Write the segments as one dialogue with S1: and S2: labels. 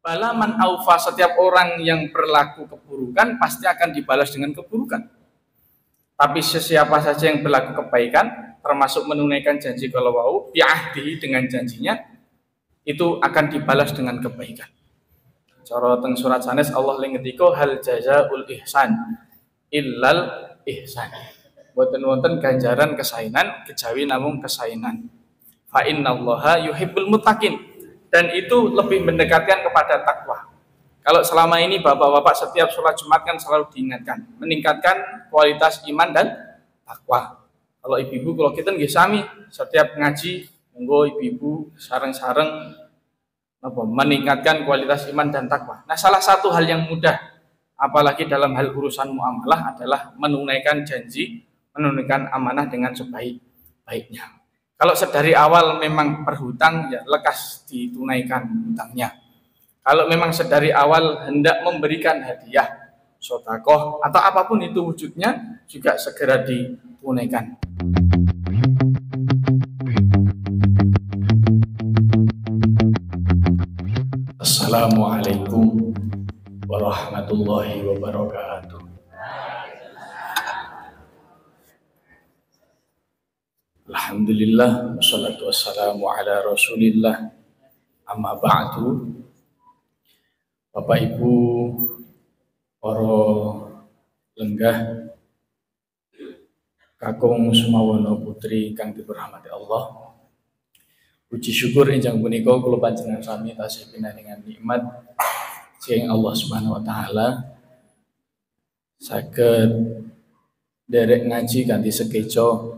S1: Bala man aufa, setiap orang yang berlaku keburukan pasti akan dibalas dengan keburukan. Tapi sesiapa saja yang berlaku kebaikan, termasuk menunaikan janji kalau wau bi'ahdihi, dengan janjinya, itu akan dibalas dengan kebaikan. Cara teng surat sanes Allah ngendika hal jazaul ihsan illal ihsan. Boten wonten ganjaran kesainan kejawi namung kesainan. Fa innallaha yuhibbul muttaqin. Dan itu lebih mendekatkan kepada takwa. Kalau selama ini bapak-bapak setiap sholat Jumat kan selalu diingatkan, meningkatkan kualitas iman dan takwa. Kalau ibu-ibu, kalau kita nggih sami setiap ngaji, monggo ibu-ibu sareng-sareng meningkatkan kualitas iman dan takwa. Nah, salah satu hal yang mudah, apalagi dalam hal urusan muamalah, adalah menunaikan janji, menunaikan amanah dengan sebaik-baiknya. Kalau sedari awal memang berhutang, ya lekas ditunaikan hutangnya. Kalau memang sedari awal hendak memberikan hadiah, sedekah atau apapun itu wujudnya, juga segera ditunaikan. Assalamualaikum warahmatullahi wabarakatuh. Alhamdulillah, wassalatu wassalamu ala rasulillah, amma ba'du. Bapak Ibu, para lenggah, kakung sumawana putri kang dirahmati Allah, puji syukur enjang punika kula panjenengan sami tasih pinaringan nikmat sing Allah Subhanahu wa taala saged derek ngaji kanthi sekeca.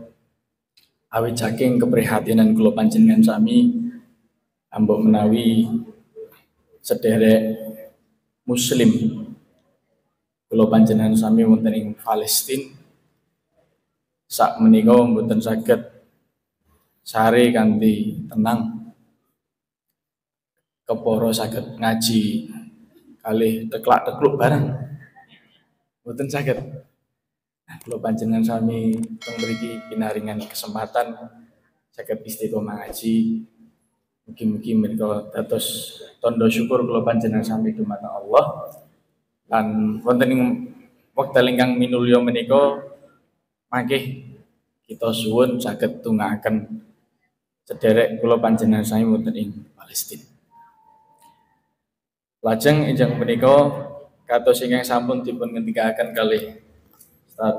S1: Awit saking keprihatinan kula panjenengan sami ambok menawi sederek muslim kula panjenengan sami wonten ing Palestina sak menika mboten saged sare kanthi tenang kepara saged ngaji kalih teklak-tekluk bareng mboten saged. Kula panjenengan sami teng mriki pinaringan kesempatan saged istiqomah ngaji. Mugi-mugi menika dados tanda syukur kula panjenengan sami dumateng Allah. Lan wonten ing wekdal ingkang minulya menika mangke kita suwun saged tungakaken sederek kula panjenengan sami wonten ing Palestina. Lajeng enjang menika kados ingkang sampun dipun ngendikaken kalih Ustaz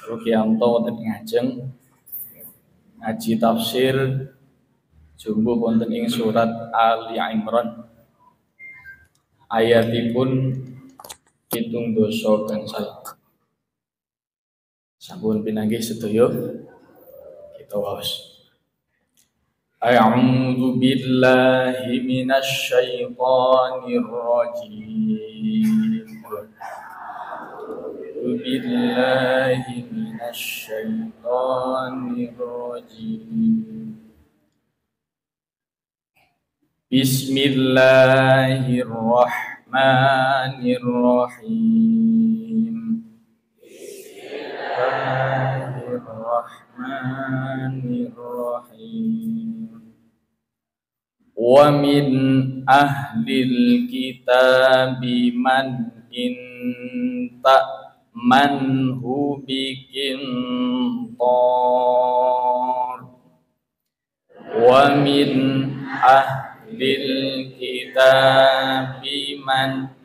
S1: Rukianto wonten ing ajeng ngaji tafsir jumbuh wonten ing surat Ali Imran ayatipun 7 gangsal. Sampun pinanggih sedaya kita waos. A'udzu billahi minasy syaithanir rajim. Billahi minasy syaithanir rajim. Bismillahirrahmanirrahim. Bismillahirrahmanirrahim. Wa min ahlil kitabi man manhu biqintar wa min ahlil kitabi man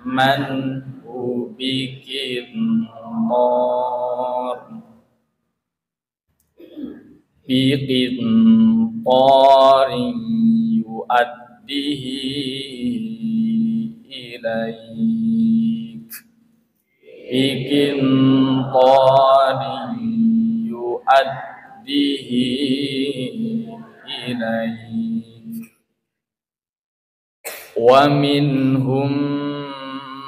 S1: manhu biqintarin yu'addihi ilaik biqintarin yu'addihi ilaik wa minhum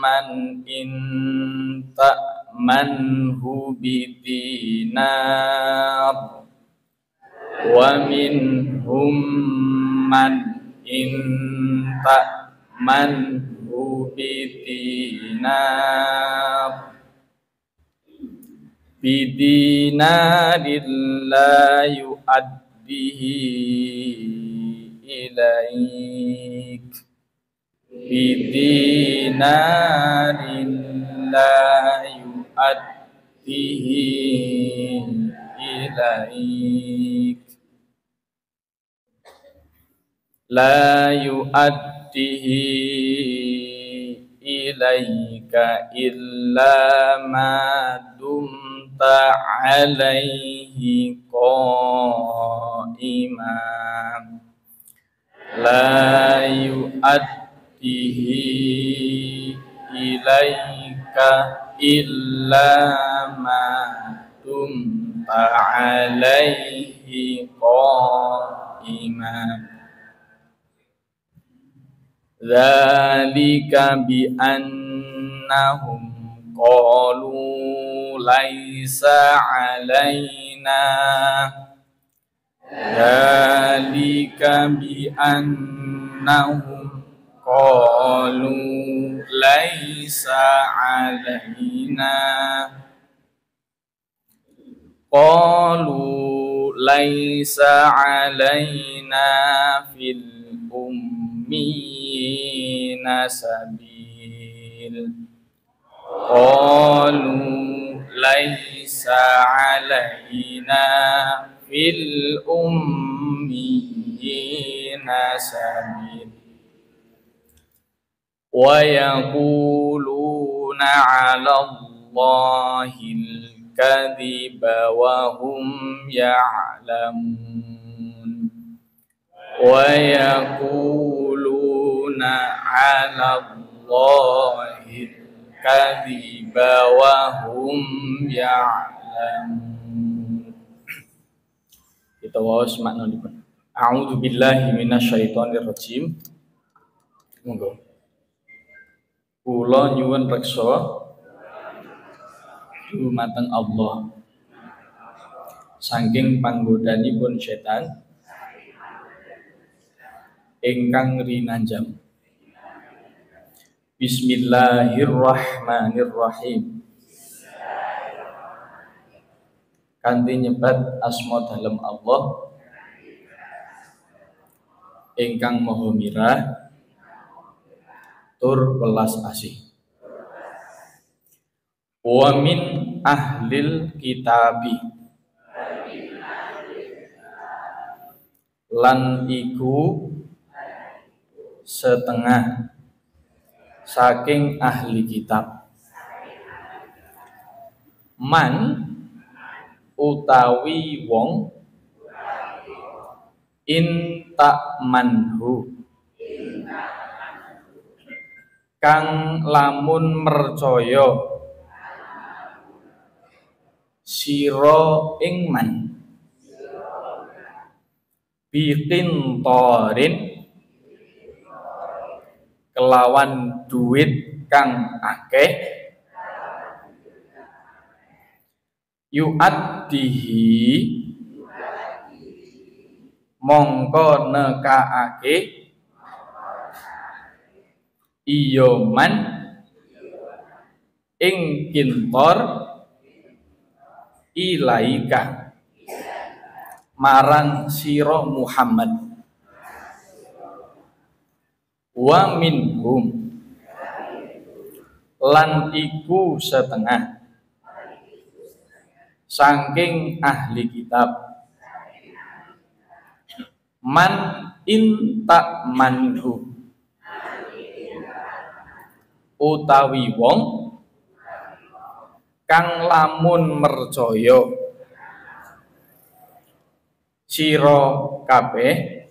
S1: man manhu bidinar wa minhum man manhu bidinarin la yu'addihi ilaik bidinarin la yu'addihi ilaik la yu'addihi ilaika illa ma dumta alaihi qaiman la yu'addihi ilaika illa ma dumta alaihi qaiman dzalika bi annahum qalu laisa alaina dzalika bi annahum qalu laisa alaina qalu laisa alaina fil ummiyina sabil qalu laisa alaina fil ummiyina sabil wa yaquluna 'ala Allahil kadhiba wa hum ya'lamun wa yaquluna 'ala Allahil kadhiba wa hum ya'lamun. Kita waos maknanipun. A'udzu billahi minasyaitonir rajim. Monggo. Kula nyuwun reksa dumateng Allah saking panggodanipun setan ingkang rinanjang. Bismillahirrahmanirrahim. Kanthi nyebat asma dalem Allah ingkang maha mirah tur welas asih. Wa min ahlil kitabi lan iku setengah saking ahli kitab man utawi wong in tak manhu kang lamun mercaya sira ing man biqin torin kelawan duit kang akeh yu'addihi mongko nekaake iya man ing kintor ilaika marang sira Muhammad wa minhum lan iku setengah saking ahli kitab man in tak manhu utawi wong kang lamun mercaya sira kabeh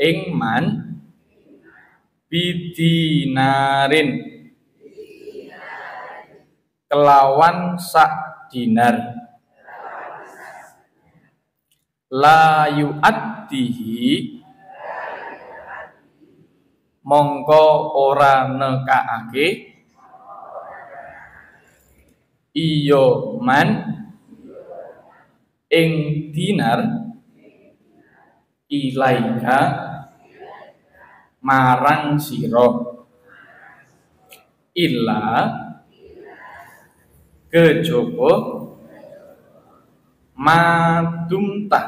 S1: ing man bidinarin kelawan sak dinar la yu'addihi mongko ora nekaake iya man ing dinar ilaika marang sira illa kejaba madumta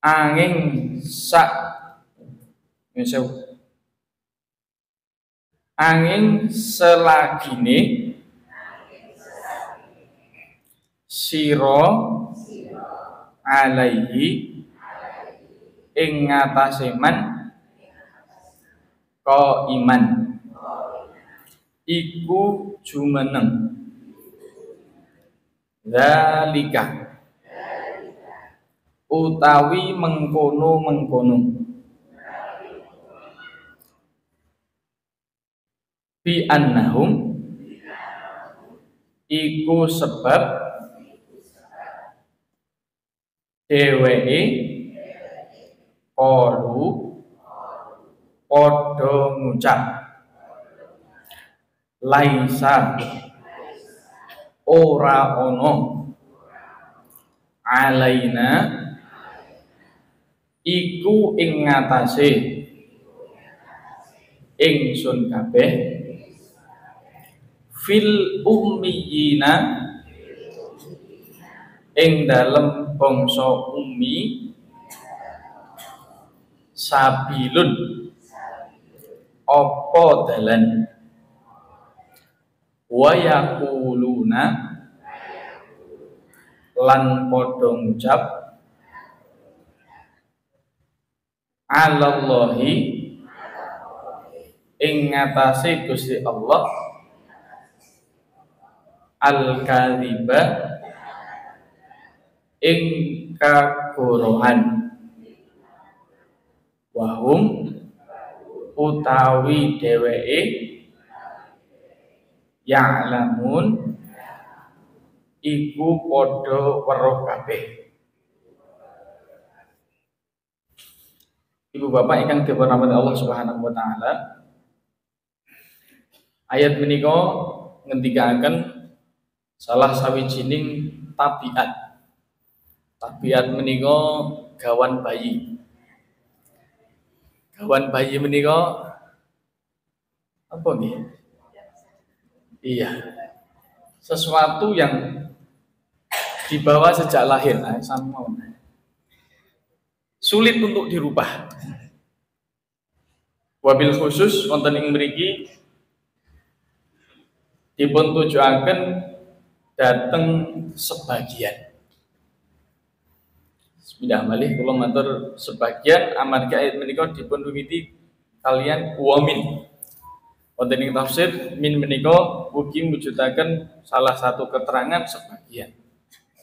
S1: angin sak sewu angin selagine sira alaihi ing ngatasé man ko iman iku jumeneng zalika utawi mengkono bi annahum iku sebab dheweke qalu padha ngucap laisa ora ono alaina iku ing ngatasé ingsun kabeh fil ummiyina ing dalem bangsa ummi sabilun apa dalan wa yaquluna lan padha ngucap alallahi ing ngatasé Gusti Allah al-kadziba ing kagorohan wahum utawi dheweke ya'lamun iku padha weruh kabeh. Ibu bapak ingkang dirahmati Allah Subhanahu wa taala, ayat menika ngendikaken salah sawijining tabiat. Tabiat menika gawan bayi. Gawan bayi menika apa nggih? Iya. Sesuatu yang dibawa sejak lahir, sama sulit untuk dirubah. Wabil khusus wonten ing mriki dipun tujuaken dateng sebagian. Bismillah malih kula matur sebagian amarga ayat menika dipun wiwiti kalian wamin. Wonten ing tafsir min menika ugi mujudaken salah satu keterangan sebagian.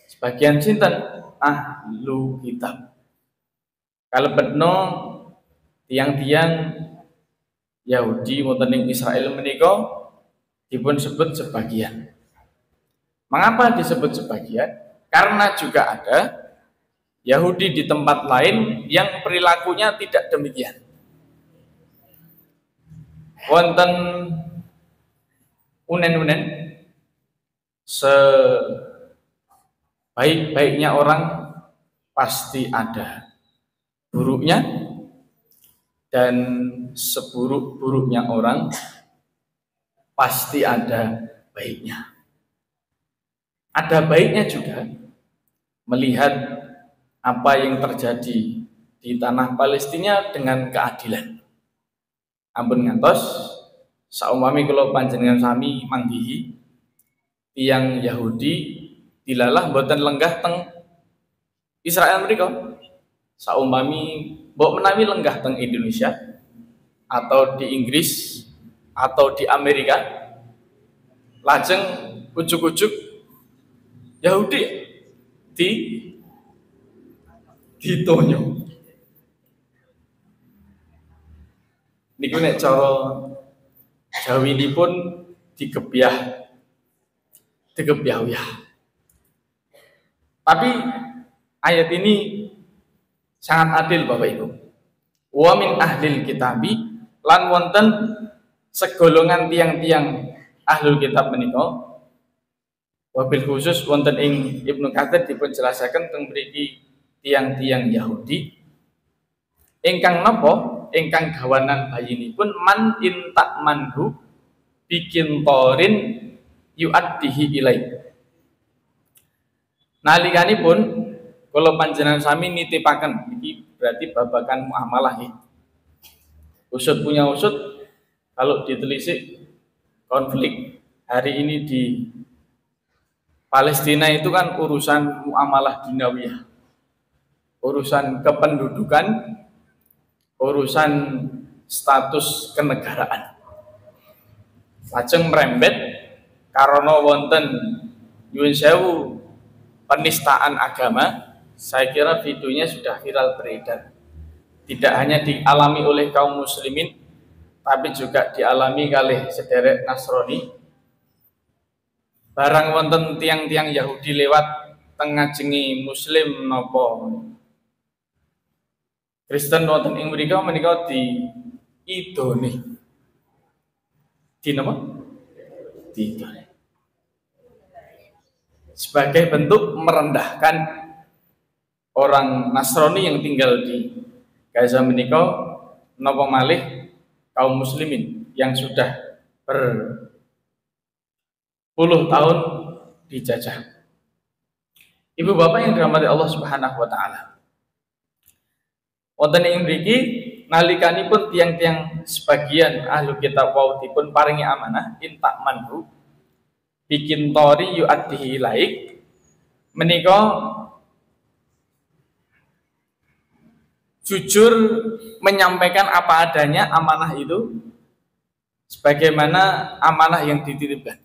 S1: Sebagian sinten ahlu kitab. Kalebetno tiang-tiang Yahudi wonten ing Israel menika dipun sebut sebagian. Mengapa disebut sebagian? Karena juga ada Yahudi di tempat lain yang perilakunya tidak demikian. Wonten unen-unen sebaik-baiknya orang pasti ada buruknya, dan seburuk-buruknya orang pasti ada baiknya. Ada baiknya juga melihat apa yang terjadi di tanah Palestina dengan keadilan. Ampun ngantos saumpami kula panjenengan sami manggihi tiyang Yahudi dilalah mboten lenggah teng Israel mriku. Saumpami mbok menawi lenggah teng Indonesia atau di Inggris atau di Amerika, lajeng ujuk-ujuk Yahudi ditonyo. Niku nek cara Jawinipun digebyah. Tapi ayat ini sangat adil Bapak Ibu. Wa min ahlil kitabi lan wonten segolongan tiang-tiang ahlul kitab menika. Wabil khusus wonten ing Ibnu Katsir dipun jelasaken teng mriki tiang-tiang Yahudi ingkang napa? Ingkang gawanan bayinipun man intak manhu bikin torin yu'addihi ilai. Nalikanipun Kalau panjenengan sami nitipaken iki berarti babakan muamalah ya. Usut punya usut, kalau ditelisik konflik hari ini di Palestina itu kan urusan muamalah duniawiyah, urusan kependudukan, urusan status kenegaraan. Lajeng merembet karena wonten nyuwun sewu penistaan agama. Saya kira videonya sudah viral beredar. Tidak hanya dialami oleh kaum muslimin, tapi juga dialami oleh sederek Nasrani. Barang wonten tiang-tiang Yahudi lewat tengajengi muslim napa Kristen wonten ing mriku menika di idoni. Di napa? Di idoni. Sebagai bentuk merendahkan orang Nasrani yang tinggal di Gaza menika napa malih kaum muslimin yang sudah berpuluh tahun dijajah. Ibu bapak yang dirahmati Allah Subhanahu wa taala. Wonten ing mriki nalikanipun tiang-tiang sebagian ahli kitab wau dipun paringi amanah intak manhu bikin tori yu'addihi ilaik menika jujur menyampaikan apa adanya amanah itu sebagaimana amanah yang dititipkan.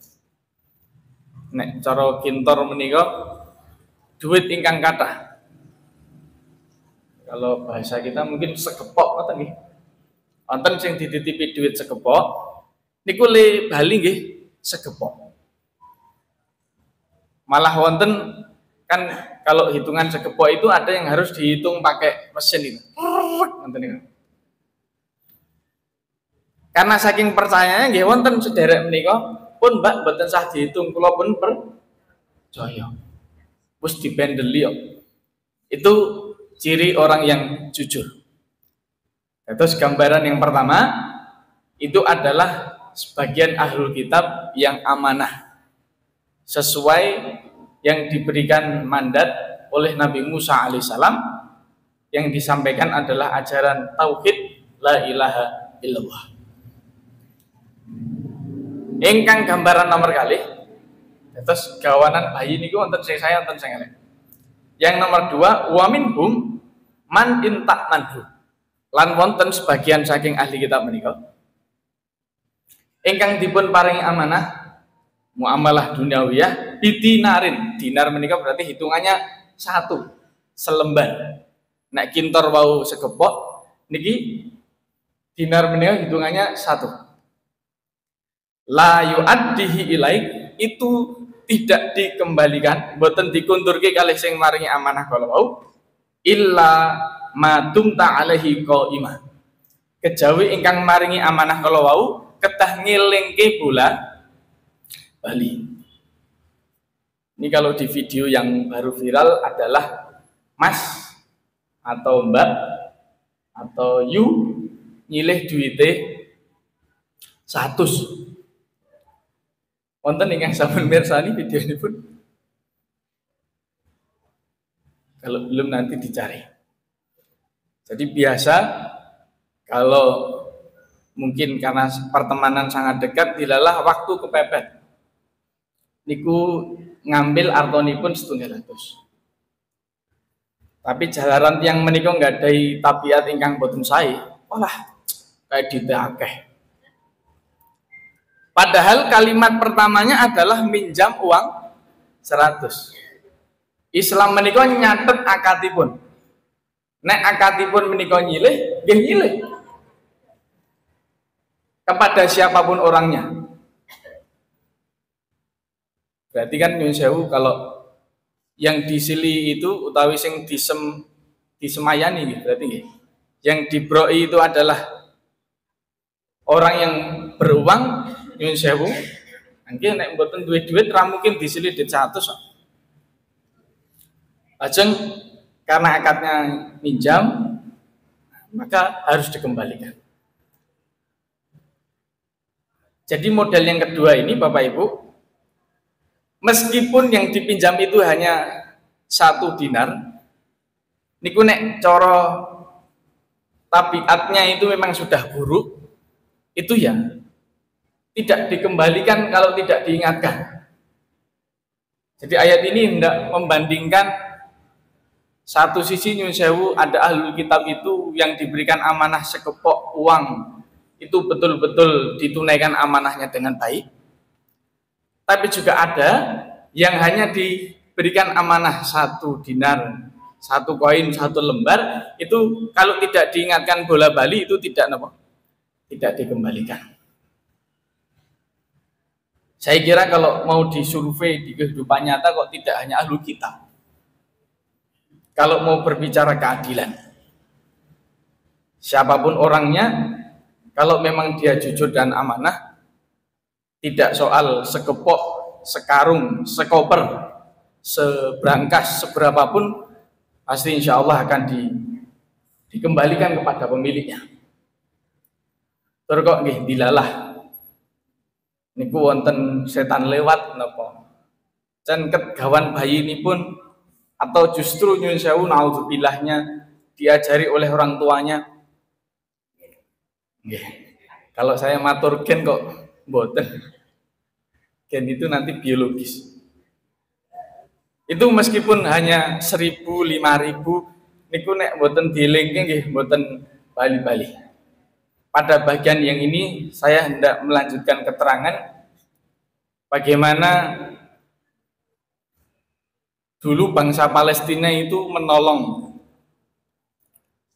S1: Nek cara kintor menika duit ingkang kathah. Kalau bahasa kita mungkin sekepok ngoten nggih. Wonten sing dititipi duit sekepok niku le bali nggih sekepok. Malah wonten kan kalau hitungan sekepok itu ada yang harus dihitung pakai mesin itu. Karena saking percayanya nggih wonten sederek menika pun Mbak mboten sah dihitung kula pun percaya. Wis dipendeli kok. Itu ciri orang yang jujur. Terus gambaran yang pertama itu adalah sebagian ahlul kitab yang amanah sesuai yang diberikan mandat oleh Nabi Musa alaihissalam. Yang disampaikan adalah ajaran tauhid la ilaha illallah. Ingkang gambaran nomor kali terus gawanan bayi niku wonten sing saya wonten sing elek. Yang nomor dua wa minhum man intak manhu. Lan wonten sebagian saking ahli kitab menika ingkang dipun paringi amanah muamalah duniawiyah bidinarin. Dinar menika berarti hitungannya satu selembar. Nek kintor wau sekepok niki dinar menika hitungannya satu. La yu'addihi ilaik itu tidak dikembalikan, boten dikunturke kalih sing maringi amanah kala wau illa ma dumta alaihi qaimah. Kejawi ingkang maringi amanah kala wau kedah ngelingke bola bali. Ini kalau di video yang baru viral adalah Mas atau Mbak atau you nyilih duite 100. Wonten ingkang sampun mirsani video ini pun. Kalau belum nanti dicari. Jadi biasa kalau mungkin karena pertemanan sangat dekat dilalah waktu kepepet. Niku ngambil artonipun 100. Tapi jalaran yang menika nggak ada tabiat ingkang boten sae, olah kayak ditakeh. Padahal kalimat pertamanya adalah minjam uang 100. Islam menika nyatet akadipun. Nek akadipun menika nyilih, nggih nyilih. Kepada siapapun orangnya. Berarti kan nyuwun sewu kalau yang disili itu utawi sing disemayani gitu, berarti nggih. Yang dibroi itu adalah orang yang beruang nyuwun sewu. Nggih nek mboten duwe duit ra mungkin disili dit 100 kok. Lajeng karena akadnya minjam maka harus dikembalikan. Jadi model yang kedua ini Bapak Ibu, meskipun yang dipinjam itu hanya 1 dinar, niku nek cara tabiatnya itu memang sudah buruk, itu ya tidak dikembalikan kalau tidak diingatkan. Jadi ayat ini hendak membandingkan satu sisi nyun sewu ada ahlul kitab itu yang diberikan amanah sekepok uang itu betul-betul ditunaikan amanahnya dengan baik, tapi juga ada yang hanya diberikan amanah 1 dinar, 1 koin, 1 lembar, itu kalau tidak diingatkan bola bali itu tidak dikembalikan. Saya kira kalau mau disurvei di kehidupan nyata kok tidak hanya ahlul kitab. Kalau mau berbicara keadilan, siapapun orangnya, kalau memang dia jujur dan amanah, tidak soal sekepok, sekarung, sekoper, seberangkas, seberapapun, pasti insya Allah akan dikembalikan kepada pemiliknya. Terus kok nggih dilalah niku wonten setan lewat napa can kegawan bayi ini pun, atau justru nyun sewu naudzubilahnya diajari oleh orang tuanya. Nggih, kalau saya matur gen kok mboten, gen itu nanti biologis. Itu meskipun hanya 1.000, 5.000 niku nek mboten dielingke nggih mboten bali-bali. Pada bagian yang ini saya hendak melanjutkan keterangan bagaimana dulu bangsa Palestina itu menolong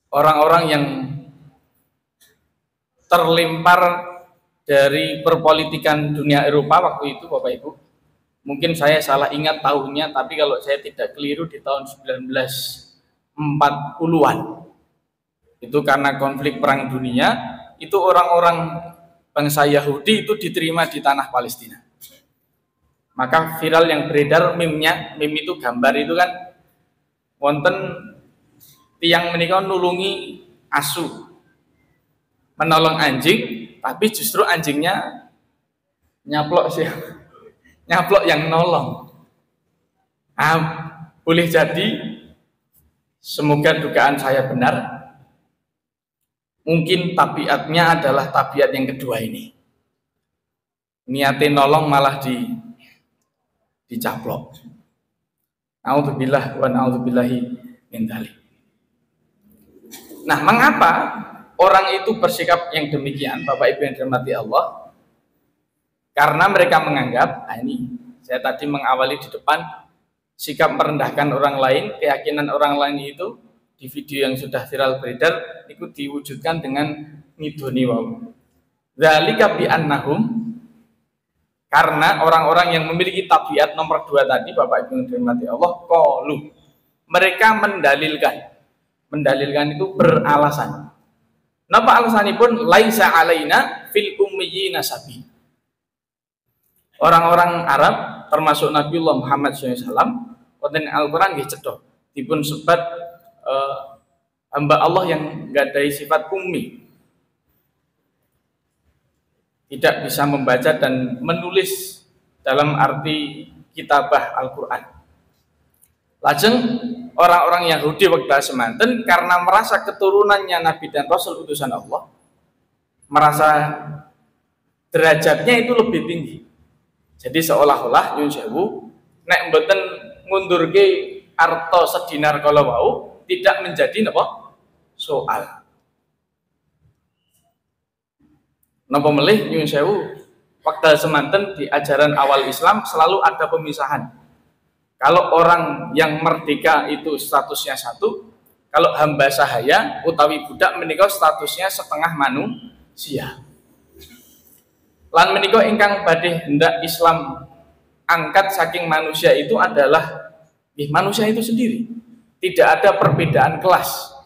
S1: orang-orang yang terlempar dari perpolitikan dunia Eropa waktu itu, Bapak Ibu. Mungkin saya salah ingat tahunnya, tapi kalau saya tidak keliru di tahun 1940-an. Itu karena konflik perang dunia, itu orang-orang bangsa Yahudi itu diterima di tanah Palestina. Maka viral yang beredar meme-nya, meme itu gambar itu kan wonten tiang menika nulungi asu, menolong anjing, tapi justru anjingnya nyaplok sih, nyaplok yang nolong. Boleh jadi, semoga dugaan saya benar. Mungkin tabiatnya adalah tabiat yang kedua ini. Niatin nolong malah dicaplok. A'udzubillah wa na'udzubillahi min dzalik. Nah, mengapa orang itu bersikap yang demikian, Bapak Ibu yang dirahmati Allah? Karena mereka menganggap, ini saya tadi mengawali di depan, sikap merendahkan orang lain, keyakinan orang lain itu di video yang sudah viral beredar itu diwujudkan dengan ngidoni wau. Dzalika bi annahum, karena orang-orang yang memiliki tabiat nomor 2 tadi, Bapak Ibu yang dirahmati Allah, qalu, mereka mendalilkan itu beralasan. Napa alasanipun? Laisa alaina fil ummiyina sabi. Orang-orang Arab termasuk Nabiullah Muhammad SAW konten Al-Quran nggih cedhak dipun sebat hamba Allah yang gadai sifat ummi, tidak bisa membaca dan menulis dalam arti kitabah Al-Quran. Lajeng orang-orang Yahudi wekdal semanten karena merasa keturunannya Nabi dan Rasul utusan Allah, merasa derajatnya itu lebih tinggi. Jadi seolah-olah nyun sewu nek mboten ngundurke arto sedinar kala wau tidak menjadi napa soal. Napa melih nyun sewu wekdal semanten di ajaran awal Islam selalu ada pemisahan. Kalau orang yang merdeka itu statusnya satu, kalau hamba sahaya utawi budak menika statusnya setengah manusia. Lan menika ingkang badhe hendak Islam angkat saking manusia itu adalah manusia itu sendiri. Tidak ada perbedaan kelas.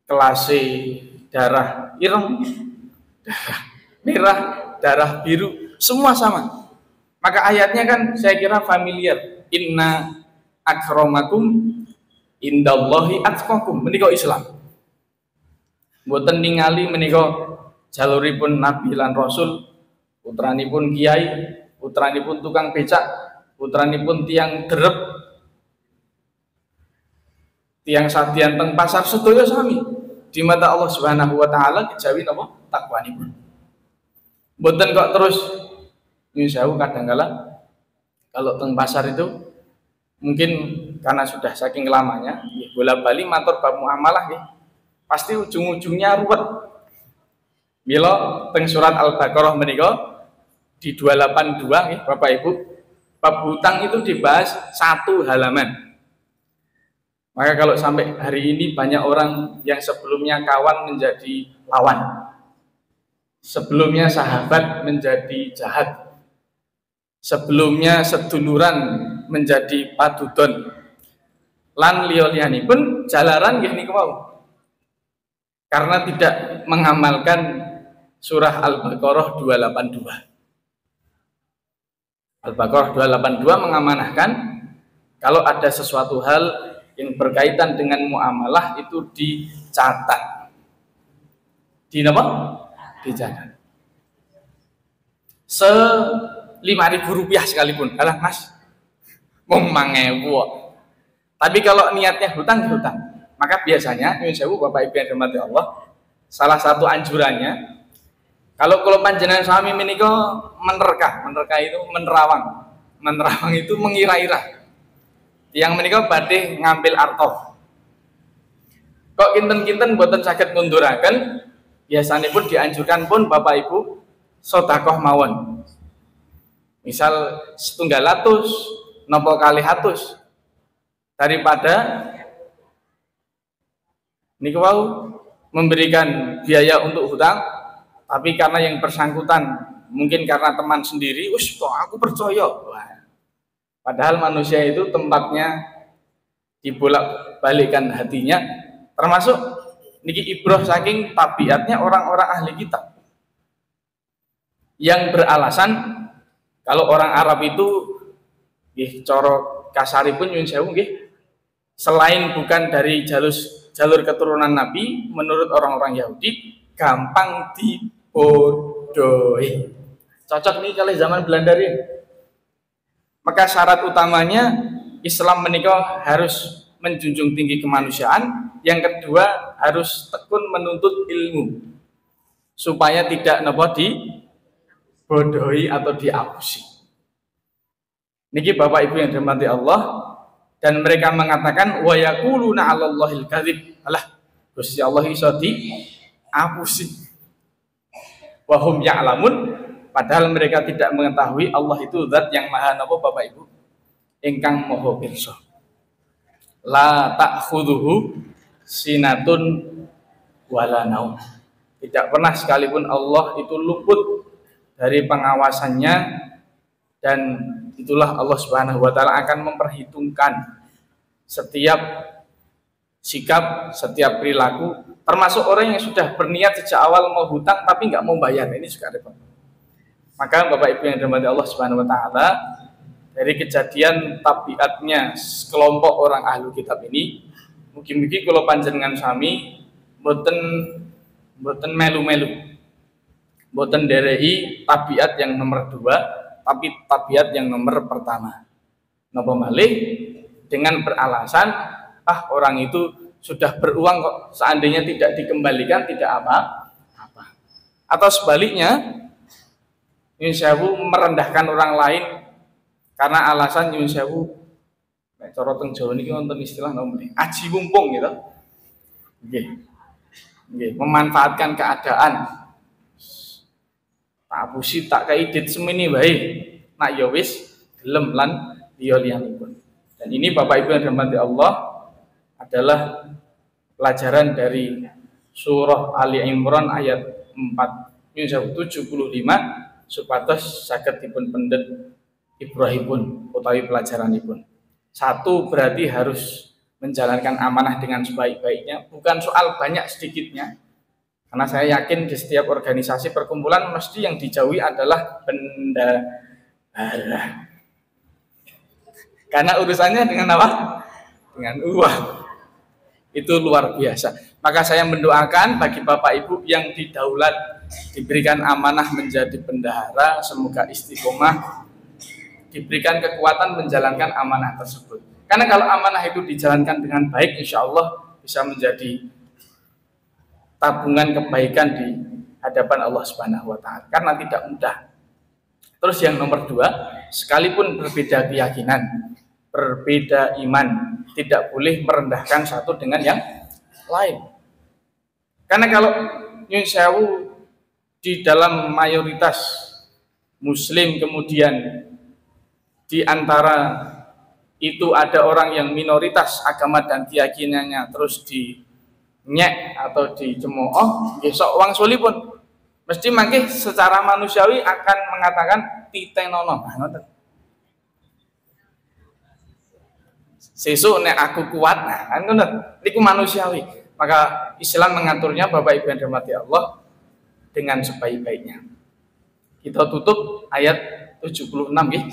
S1: Kelas darah ireng, darah merah, darah biru, semua sama. Maka ayatnya kan saya kira familiar. Inna akramakum indallahi atqakum. Menika Islam. Mboten ningali menika jaluripun Nabi lan Rasul, putranipun kiai, putranipun tukang becak, putranipun tiang derep, tiang sadian teng pasar sedaya sami di mata Allah Subhanahu wa taala kejawi napa takwanipun. Mboten kok terus nyuwun sewu kadang-kala kalau teng pasar itu mungkin karena sudah saking lamanya bola-bali matur bab muamalah nggih pasti ujung-ujungnya ruwet. Mila teng surat Al-Baqarah menika di 282 nggih Bapak Ibu, bab hutang itu dibahas 1 halaman. Maka kalau sampai hari ini banyak orang yang sebelumnya kawan menjadi lawan, sebelumnya sahabat menjadi jahat, sebelumnya seduluran menjadi padudon, lan liya-liyanipun jalaran nggih niku wau. Karena tidak mengamalkan surah Al-Baqarah 282. Al-Baqarah 282 mengamanahkan kalau ada sesuatu hal yang berkaitan dengan muamalah itu dicatat. Di apa? Dicatat. Rp5.000 sekalipun. Alah Mas, mau 5.000. Tapi kalau niatnya hutang, hutang. Maka biasanya, nyuwun sewu Bapak Ibu yang dirahmati Allah, salah satu anjurannya, kalau panjenengan suami menika menerka itu menerawang itu mengira-ira. Yang menika badhe ngambil artoh. Kok kinten-kinten boten saged ngunduraken, biasanipun dianjurkan pun Bapak Ibu sedekah mawon. Misal 700 napa 200 daripada niku wau memberikan biaya untuk hutang, tapi karena yang bersangkutan mungkin karena teman sendiri, kok aku percaya. Wah, padahal manusia itu tempatnya dibolak-balikkan hatinya, termasuk niki ibrah saking tabiatnya orang-orang ahli kitab yang beralasan kalau orang Arab itu nggih cara kasaripun nyuwun sewu nggih, selain bukan dari jalur keturunan Nabi, menurut orang-orang Yahudi gampang dibodohi. Cocok nih kali zaman Belanda ini. Maka syarat utamanya Islam menikah harus menjunjung tinggi kemanusiaan. Yang kedua harus tekun menuntut ilmu supaya tidak napa dibodohi atau diapusi. Niki Bapak Ibu yang dirahmati Allah, dan mereka mengatakan wa yaquluna 'alallahil kadzib. Alah, Gusti Allah iso diapusi. Wa hum ya'lamun, padahal mereka tidak mengetahui Allah itu zat yang maha napa Bapak Ibu ingkang maha pirsa. La ta'khudhuhu sinatun wala naum. Tidak pernah sekalipun Allah itu luput dari pengawasannya, dan itulah Allah Subhanahu wa taala akan memperhitungkan setiap sikap, setiap perilaku, termasuk orang yang sudah berniat sejak awal mau hutang tapi nggak mau bayar. Ini juga repot. Maka Bapak Ibu yang dirahmati Allah Subhanahu wa taala, dari kejadian tabiatnya kelompok orang ahli kitab ini, mungkin-mungkin kalau panjenengan sami boten melu-melu, boten derei tabiat yang nomor 2, tapi tabiat yang nomor pertama. Napa malih dengan beralasan orang itu sudah beruang kok, seandainya tidak dikembalikan tidak apa-apa. Atau sebaliknya, nyuwun sewu merendahkan orang lain karena alasan nyuwun sewu, nek cara teng Jawa niki wonten istilah napa aji mumpung gitu. Nggih. Nggih, memanfaatkan keadaan. Tak apusi tak kaidit semini wae. Nak ya wis gelem lan liya-liyanipun. Dan ini Bapak Ibu yang dirahmati Allah adalah pelajaran dari surah Ali Imran ayat 4 75 supados saged dipun pendet Ibrahipun utawi pelajaranipun. Satu, berarti harus menjalankan amanah dengan sebaik-baiknya, bukan soal banyak sedikitnya. Karena saya yakin di setiap organisasi perkumpulan mesti yang dijauhi adalah bendahara. Karena urusannya dengan apa? Dengan uang. Itu luar biasa. Maka saya mendoakan bagi Bapak Ibu yang didaulat, diberikan amanah menjadi bendahara, semoga istiqomah, diberikan kekuatan menjalankan amanah tersebut. Karena kalau amanah itu dijalankan dengan baik, insya Allah bisa menjadi tabungan kebaikan di hadapan Allah Subhanahu wa Ta'ala, karena tidak mudah. Terus yang nomor 2, sekalipun berbeda keyakinan, berbeda iman, tidak boleh merendahkan satu dengan yang lain. Karena kalau nyun sewu di dalam mayoritas muslim, kemudian di antara itu ada orang yang minoritas agama dan keyakinannya terus dinyek atau dicemooh, besok wong suli pun mesti mangke secara manusiawi akan mengatakan titenono. Sesuk nek aku kuat, nah kan ngono, niku manusiawi. Maka Islam mengaturnya Bapak Ibu yang dirahmati Allah dengan sebaik-baiknya. Kita tutup ayat 76 nggih.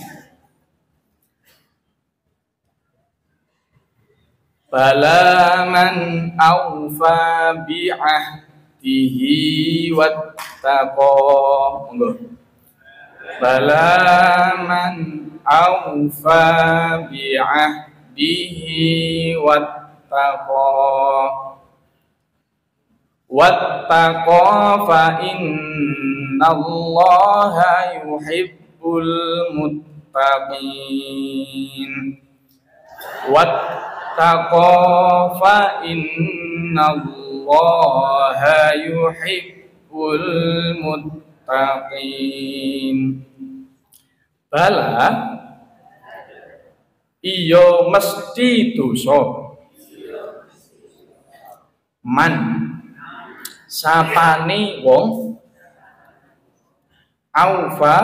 S1: Bala man aufa bi'ahdihi wattaqa. Monggo. Bala man aufa bi'ahdihi wattaqa. Wattaqa fa innallaha yuhibbul muttaqin. Wattaqa fa innallaha yuhibbul muttaqin. Bala iya mesti dosa man sapane wong aufa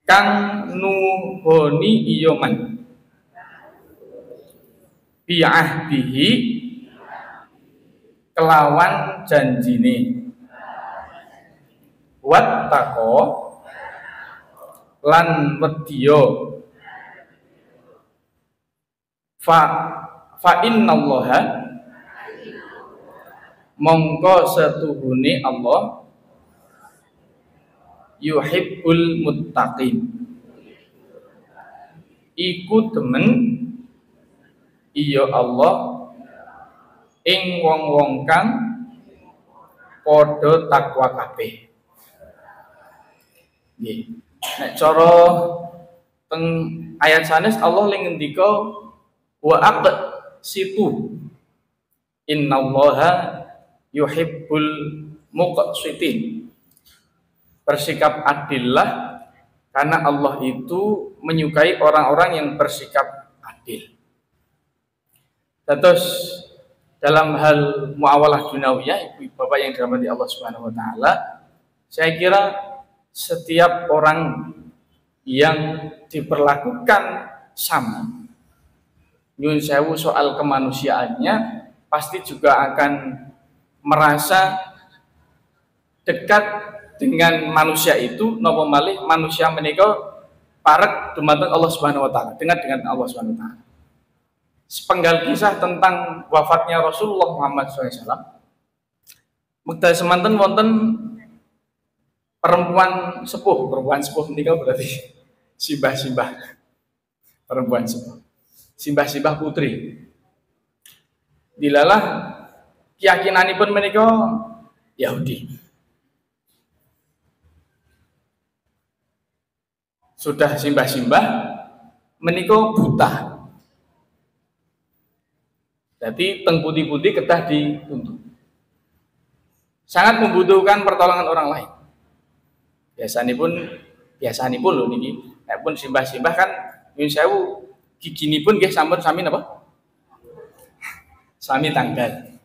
S1: kang nuhoni iya man bi'ahdihi kelawan janjine wattaqo lan wedya fa innallaha mongko setuhune Allah yuhibbul muttaqin iku demen iya Allah ing wong-wong kang padha takwa kabeh. Nggih. Nek cara teng ayat sanes Allah ling ngendika wa aqsitu innallaha yuhibbul muqsitin. Bersikap adillah karena Allah itu menyukai orang-orang yang bersikap adil. Terus dalam hal muawalah dunawiyah, ibu bapak yang dirahmati Allah Subhanahu wa taala, saya kira setiap orang yang diperlakukan sama, nyun sewu soal kemanusiaannya, pasti juga akan merasa dekat dengan manusia itu, napa malih manusia menika parek dumateng Allah Subhanahu wa taala, dengan Allah Subhanahu wa taala. Sepenggal kisah tentang wafatnya Rasulullah Muhammad SAW. Mekdal semanten wonten perempuan sepuh menikah berarti simbah-simbah, perempuan sepuh, simbah-simbah putri. Dilalah keyakinanipun menika Yahudi. Sudah simbah-simbah menika buta. Jadi teng putih-putih kedah dituntut. Sangat membutuhkan pertolongan orang lain. Biasanipun lho niki, nek pun simbah-simbah kan nyun sewu giginipun nggih sampun sami napa? Sami tanggal.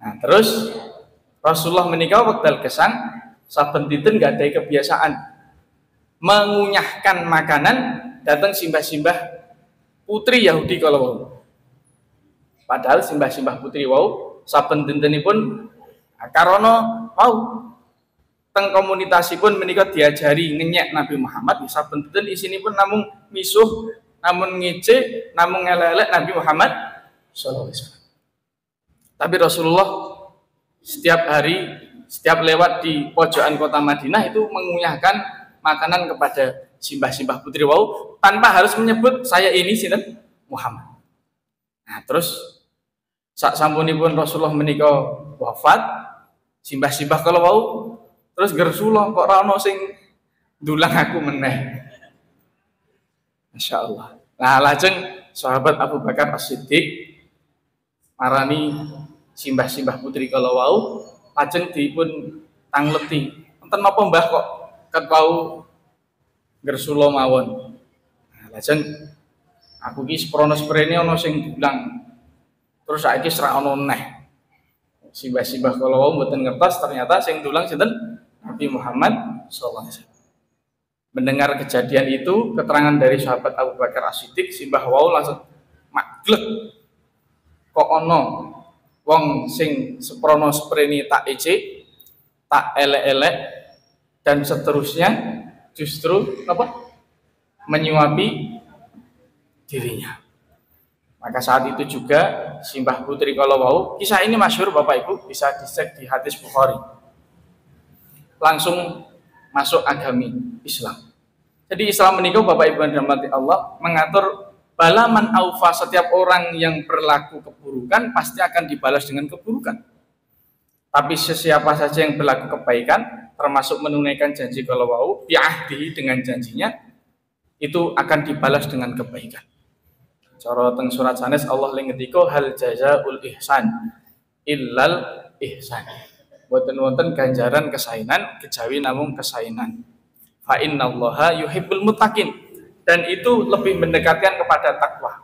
S1: Nah, terus Rasulullah menikah wekdal gesang saben dinten gak ada kebiasaan mengunyahkan makanan datang simbah-simbah putri Yahudi kalau mau. Padahal simbah-simbah putri wau saben dintenipun karono wau teng komunitasipun menika diajari ngenyek Nabi Muhammad, saben dinten isinipun namung misuh, namun ngece, namun ngelelek Nabi Muhammad sallallahu alaihi wasallam. Tapi Rasulullah setiap hari, setiap lewat di pojokan kota Madinah itu mengunyahkan makanan kepada simbah-simbah putri wau tanpa harus menyebut saya ini sinten Muhammad. Nah, terus sak sampunipun Rasulullah menika wafat, simbah-simbah kalau wau terus Rasulullah kok ra ono sing dulang aku meneh. Masya Allah. Nah, lajeng sahabat Abu Bakar As-Siddiq marani simbah-simbah putri kalau wau lajeng dipun tangleti. Enten napa Mbah kok ket wau Rasulullah mawon. Nah, lajeng aku ki seprono sprene ana sing dulang. Terus saiki ora ana neh. Simbah-simbah kalau wau mboten ngertos ternyata sing dulang sinten Nabi Muhammad sallallahu alaihi wasallam. Mendengar kejadian itu, keterangan dari sahabat Abu Bakar As-Siddiq, simbah wau langsung maglek. Kok ono wong sing seprono spreni tak ece, tak elek-elek dan seterusnya justru apa? Menyuapi dirinya. Maka saat itu juga simbah putri kalau wau, kisah ini masyhur Bapak Ibu, bisa dicek di hadis Bukhari. Langsung masuk agami Islam. Jadi Islam menikah Bapak Ibu dan rahmati Allah mengatur balaman aufa, setiap orang yang berlaku keburukan pasti akan dibalas dengan keburukan. Tapi sesiapa saja yang berlaku kebaikan termasuk menunaikan janji kalau wau bi'ahdi dengan janjinya itu akan dibalas dengan kebaikan. Cara teng surat sanes Allah ngendika hal jazaul ihsan illal ihsan. Wonten ganjaran kesainan kejawi namung kesainan. Fa innallaha yuhibbul muttaqin, dan itu lebih mendekatkan kepada takwa.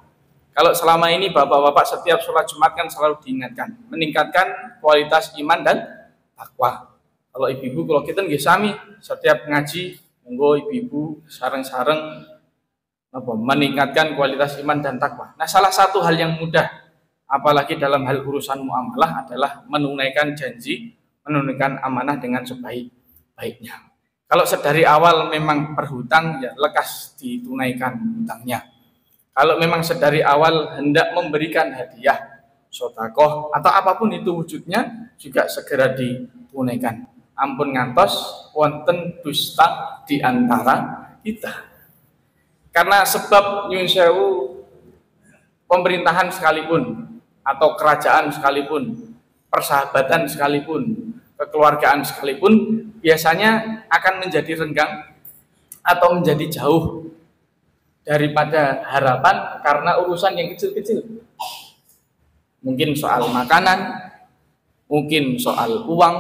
S1: Kalau selama ini bapak-bapak setiap sholat Jumat kan selalu diingatkan meningkatkan kualitas iman dan takwa. Kalau ibu-ibu kalau kita nggih sami setiap ngaji monggo ibu-ibu sareng-sareng meningkatkan kualitas iman dan takwa. Nah, salah satu hal yang mudah apalagi dalam hal urusan muamalah adalah menunaikan janji, menunaikan amanah dengan sebaik-baiknya. Kalau sedari awal memang berhutang, ya lekas ditunaikan hutangnya. Kalau memang sedari awal hendak memberikan hadiah, sedekah atau apapun itu wujudnya, juga segera ditunaikan. Ampun ngantos wonten dusta di antara kita. Karena sebab nyuwun sewu pemerintahan sekalipun atau kerajaan sekalipun, persahabatan sekalipun, kekeluargaan sekalipun biasanya akan menjadi renggang atau menjadi jauh daripada harapan karena urusan yang kecil-kecil. Mungkin soal makanan, mungkin soal uang,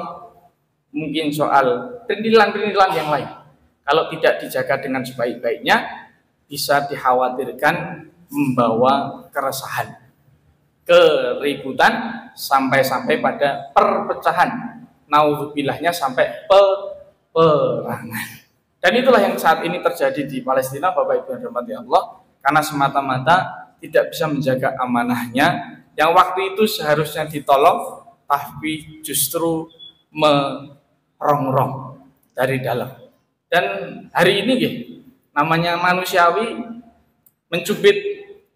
S1: mungkin soal perintilan-perintilan yang lain. Kalau tidak dijaga dengan sebaik-baiknya bisa dikhawatirkan membawa keresahan, keributan sampai-sampai pada perpecahan. Naudzubillah sampai peperangan. Dan itulah yang saat ini terjadi di Palestina Bapak Ibu dan rahmati Allah, karena semata-mata tidak bisa menjaga amanahnya yang waktu itu seharusnya ditolong tapi justru merongrong dari dalam. Dan hari ini namanya manusiawi mencubit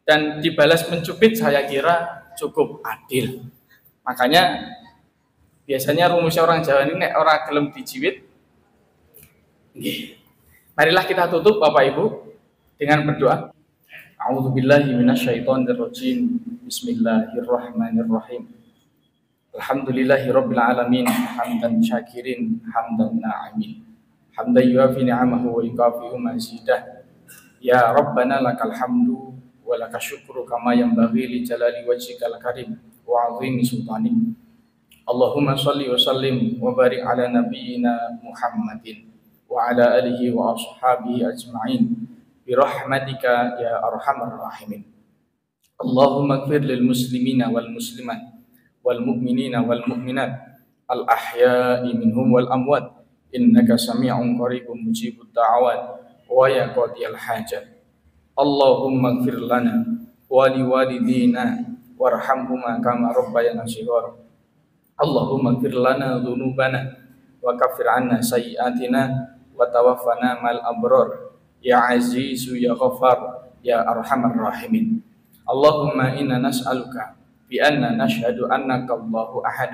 S1: dan dibalas mencubit saya kira cukup adil. Makanya biasanya rumusnya orang Jawa ini nek ora gelem dijiwit. Nggih. Marilah kita tutup Bapak Ibu dengan berdoa. A'udzubillahi minasyaitonirrajim. Bismillahirrahmanirrahim. Alhamdulillahirabbil alamin, hamdan syakirin, hamdan na'imin. Hamdan yuafi ni'amahu wa yukafi'u mazidah. Ya Rabbana lakal hamdu wa lakal syukru kama yanbaghi li jalali wajhikal karim wa 'azimi sultanik. Allahumma shalli wa sallim wa barik ala nabiyyina Muhammadin wa ala alihi wa ashabihi ajma'in bi rahmatika ya arhamar rahimin. Allahumma ighfir lil muslimina wal muslimat wal mu'minina wal mu'minat al ahya'i minhum wal amwat innaka sami'un qaribun mujibud da'awat wa ya qadiyal hajat. Allahumma ighfir lana wa liwalidina warhamhuma kama rabbayana shighara. Allahumma ighfir lana dhunubana wa kaffir 'anna sayyi'atina wa tawaffana mal abrar ya azizu ya ghaffar ya arhamar rahimin. Allahumma inna nas'aluka bi anna nashhadu annaka Allahu ahad,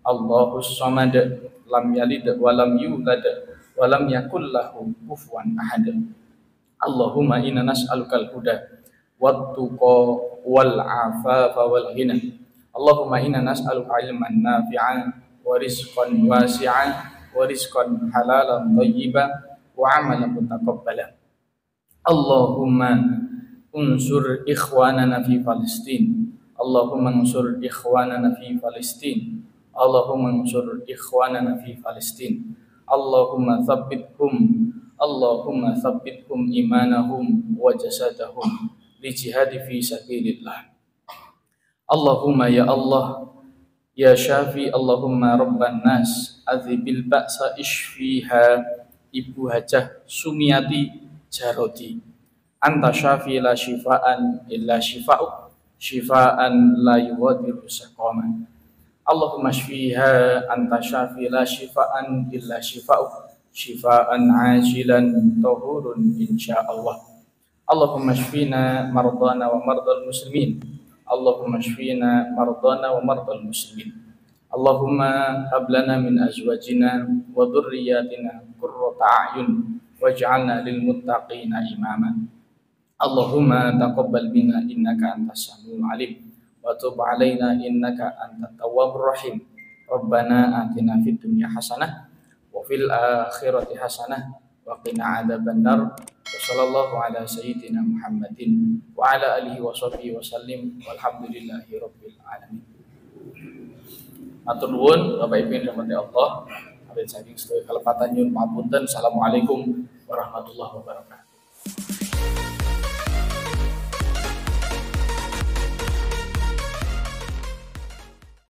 S1: Allahus samad, lam yalid wa lam yulad wa lam yakul lahu kufuwan ahad. Allahumma inna nas'alukal huda wat tuqa wal afafa wal ghina. Allahumma inna nas'aluka ilman nafi'an wa rizqan wasi'an wa rizqan halalan thayyiban wa amalan mutaqabbalan. Allahumma unsur ikhwanana fi Palestin. Allahumma unsur ikhwanana fi Palestin. Allahumma unsur ikhwanana fi Palestin. Allahumma thabbithum imanahum wa jasadahum li jihadi fi sabilillah. Allahumma ya Allah ya Syafi, Allahumma rabban nas adzibil ba'sa ishfiha. Ibu Hajah Sumiati Jarodi. Anta syafi la syifaan illa syifa'u, syifaan la yughadiru saqama. Allahumma shfiha anta syafi la syifaan illa syifa'u, syifaan ajilan tahurun insyaallah. Allahumma shfina mardana wa mardal muslimin. Allahumma shfina mardana wa mardal muslimin. Allahumma hab lana min azwajina wa dhurriyyatina qurrata a'yun waj'alna lil muttaqina imama. Allahumma taqabbal minna innaka antas samiul alim wa tub alaina innaka antat tawwabur rahim. Rabbana atina fid dunya hasanah wa fil akhirati hasanah wa qina adzabannar. Wa sallallahu ala sayyidina Muhammadin wa ala alihi wa sahbihi wa sallim walhamdulillahi rabbil alamin. Matur nuwun Bapak Ibu yang dirahmati Allah. Abin saking sedaya kalepatan nyuwun pamunten. Assalamualaikum warahmatullahi wabarakatuh.